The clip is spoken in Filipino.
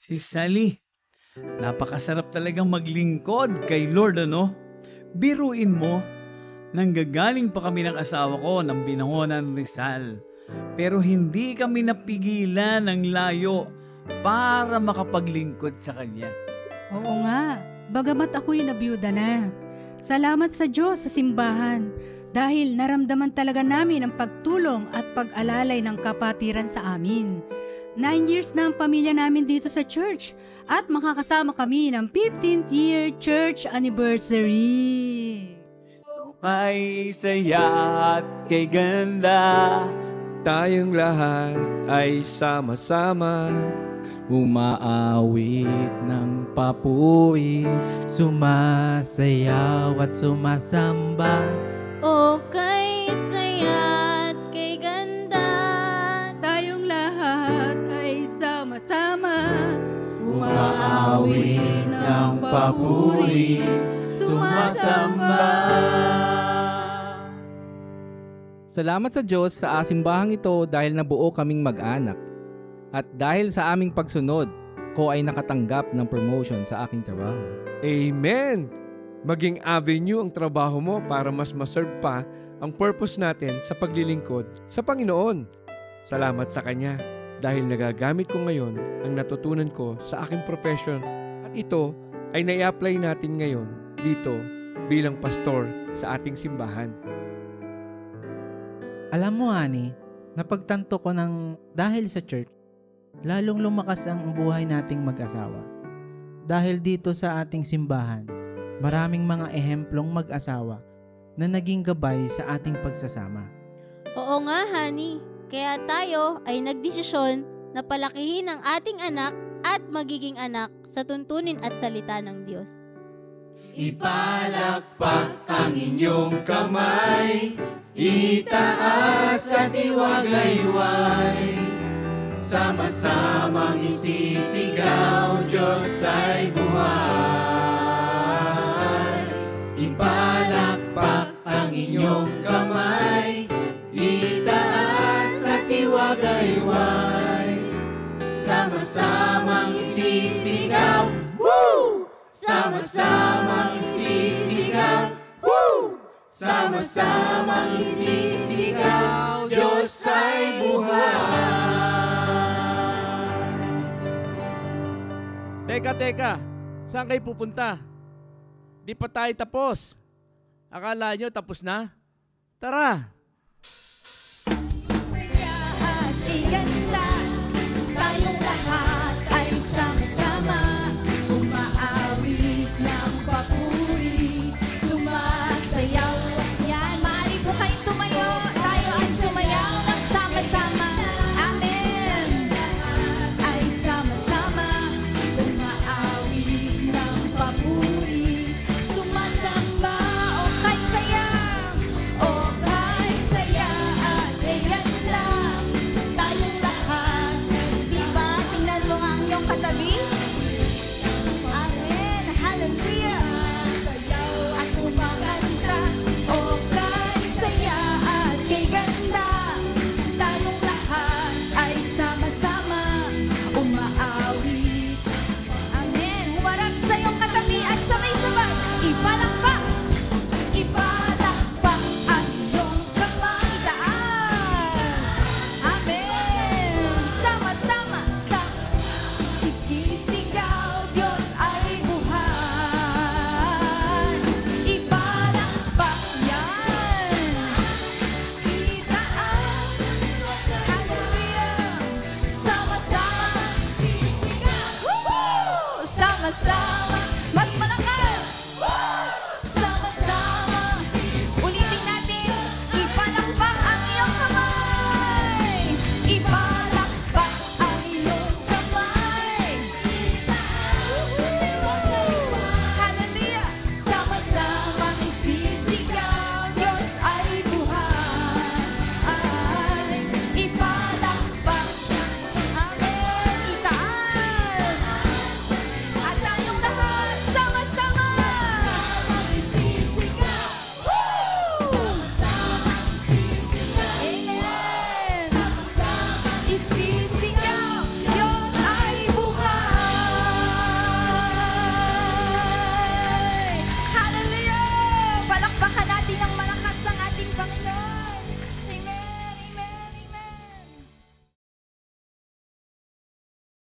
Si Sally, napakasarap talagang maglingkod kay Lord, ano? Biruin mo, nanggagaling pa kami ng asawa ko ng Binangonan, Rizal. Pero hindi kami napigilan ng layo para makapaglingkod sa kanya. Oo nga, bagamat ako'y nabiyuda na. Salamat sa Diyos sa simbahan dahil naramdaman talaga namin ang pagtulong at pag-alalay ng kapatiran sa amin. 9 years na ang pamilya namin dito sa church at makakasama kami ng 15th year church anniversary. Kay saya at kay ganda, Tayong lahat ay sama-sama. Umaawit ng papuri, sumasayaw at sumasamba. O kay saya at kay ganda, Tayong lahat ay sama-sama. Umaawit ng papuri, sumasamba. Salamat sa Diyos sa simbahang ito dahil nabuo kaming mag-anak. At dahil sa aming pagsunod, ko ay nakatanggap ng promotion sa aking trabaho. Amen! Maging avenue ang trabaho mo para mas maserve pa ang purpose natin sa paglilingkod sa Panginoon. Salamat sa Kanya dahil nagagamit ko ngayon ang natutunan ko sa aking profession at ito ay nai-apply natin ngayon dito bilang pastor sa ating simbahan. Alam mo, Ani, napagtanto ko ng dahil sa church, lalong lumakas ang buhay nating mag-asawa. Dahil dito sa ating simbahan, maraming mga ehemplong mag-asawa na naging gabay sa ating pagsasama. oo nga, honey. Kaya tayo ay nagdesisyon na palakihin ang ating anak at magiging anak sa tuntunin at salita ng Diyos. Ipalakpak ang inyong kamay, itaas at iwagayway. Sama-samang isisigaw, Diyos ay buhay. Ipalakpak ang inyong kamay, itaas at iwagayway. Sama-samang isisigaw, woo! Sama-samang isisigaw, woo! Sama-samang isisigaw, Diyos ay buhay. Teka, saan kayo pupunta? Di pa tayo tapos. Akala nyo tapos na? Tara! Saya at iganda, tayong lahat